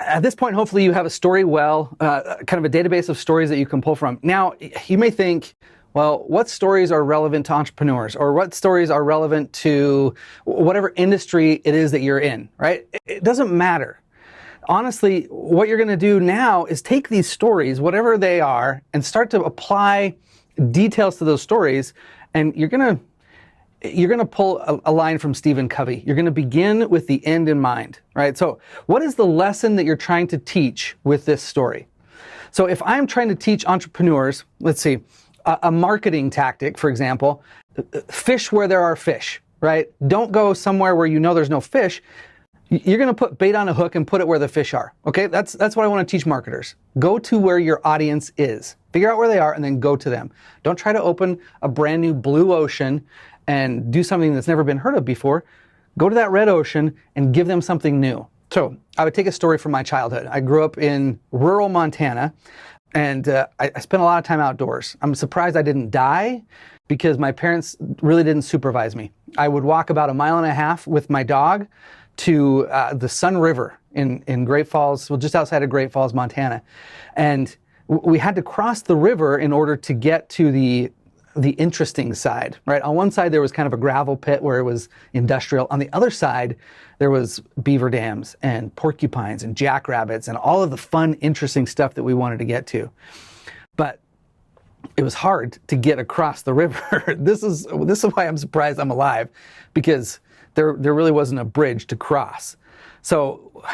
At this point, hopefully you have a story well, kind of a database of stories that you can pull from. Now, you may think, well, what stories are relevant to entrepreneurs, or what stories are relevant to whatever industry it is that you're in, right? It doesn't matter. Honestly, what you're going to do now is take these stories, whatever they are, and start to apply details to those stories, and you're going to pull a line from Stephen Covey. You're going to begin with the end in mind, right? So what is the lesson that you're trying to teach with this story? So if I'm trying to teach entrepreneurs, let's see, a marketing tactic, for example, fish where there are fish, right? Don't go somewhere where you know there's no fish. You're going to put bait on a hook and put it where the fish are, okay? That's what I want to teach marketers. Go to where your audience is. Figure out where they are and then go to them. Don't try to open a brand new blue ocean and do something that's never been heard of before. Go to that red ocean and give them something new. So I would take a story from my childhood. I grew up in rural Montana, and I spent a lot of time outdoors. I'm surprised I didn't die because my parents really didn't supervise me. I would walk about 1.5 miles with my dog to the Sun River in Great Falls, well, just outside of Great Falls, Montana. And we had to cross the river in order to get to the interesting side, right? On one side, there was kind of a gravel pit where it was industrial. On the other side, there was beaver dams and porcupines and jackrabbits and all of the fun, interesting stuff that we wanted to get to. But it was hard to get across the river. This is why I'm surprised I'm alive, because there really wasn't a bridge to cross. So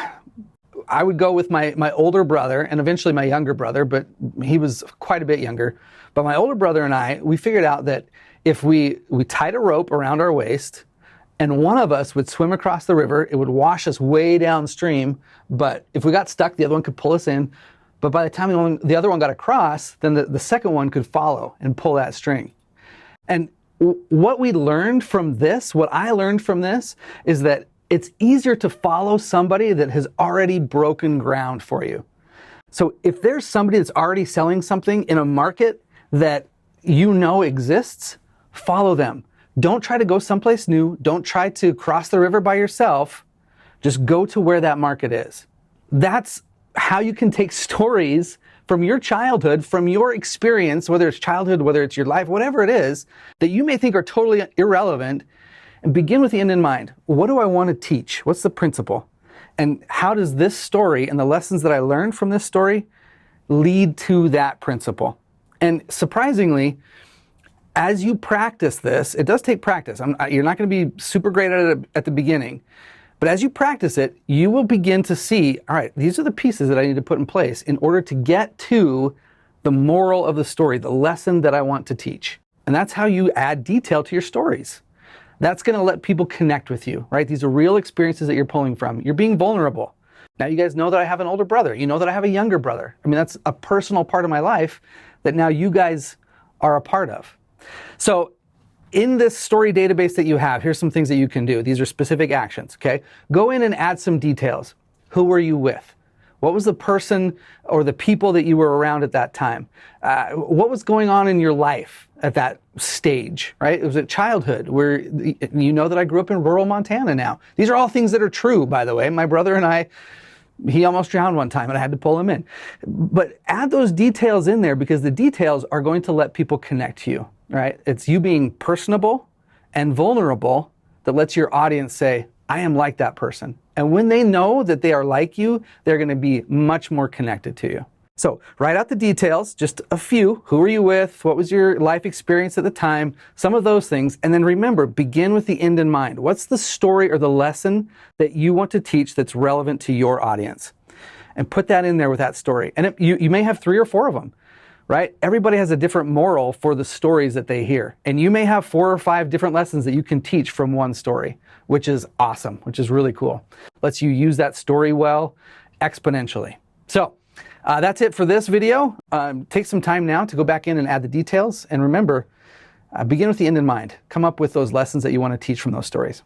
I would go with my older brother and eventually my younger brother, but he was quite a bit younger. But my older brother and I, we figured out that if we tied a rope around our waist and one of us would swim across the river, it would wash us way downstream. But if we got stuck, the other one could pull us in. But by the time the other one got across, then the second one could follow and pull that string. And what we learned from this, what I learned from this, is that it's easier to follow somebody that has already broken ground for you. So if there's somebody that's already selling something in a market that you know exists, follow them. Don't try to go someplace new. Don't try to cross the river by yourself. Just go to where that market is. That's how you can take stories from your childhood, from your experience, whether it's childhood, whether it's your life, whatever it is, that you may think are totally irrelevant, and begin with the end in mind. What do I want to teach? What's the principle? And how does this story and the lessons that I learned from this story lead to that principle? And surprisingly, as you practice this, it does take practice. You're not going to be super great at it at the beginning. But as you practice it, you will begin to see, all right, these are the pieces that I need to put in place in order to get to the moral of the story, the lesson that I want to teach. And that's how you add detail to your stories. That's going to let people connect with you, right? These are real experiences that you're pulling from. You're being vulnerable. Now you guys know that I have an older brother. You know that I have a younger brother. I mean, that's a personal part of my life that now you guys are a part of. So in this story database that you have, here's some things that you can do. These are specific actions, okay? Go in and add some details. Who were you with? What was the person or the people that you were around at that time? What was going on in your life at that stage, right? It was at childhood, where you know that I grew up in rural Montana now. These are all things that are true, by the way. My brother and I, he almost drowned one time and I had to pull him in. But add those details in there because the details are going to let people connect to you, right? It's you being personable and vulnerable that lets your audience say, I am like that person. And when they know that they are like you, they're going to be much more connected to you. So write out the details, just a few. Who were you with? What was your life experience at the time? Some of those things. And then remember, begin with the end in mind. What's the story or the lesson that you want to teach that's relevant to your audience? And put that in there with that story. And you may have 3 or 4 of them, right? Everybody has a different moral for the stories that they hear. And you may have 4 or 5 different lessons that you can teach from one story, which is awesome, which is really cool. Lets you use that story well exponentially. So that's it for this video. Take some time now to go back in and add the details. And remember, begin with the end in mind. Come up with those lessons that you want to teach from those stories.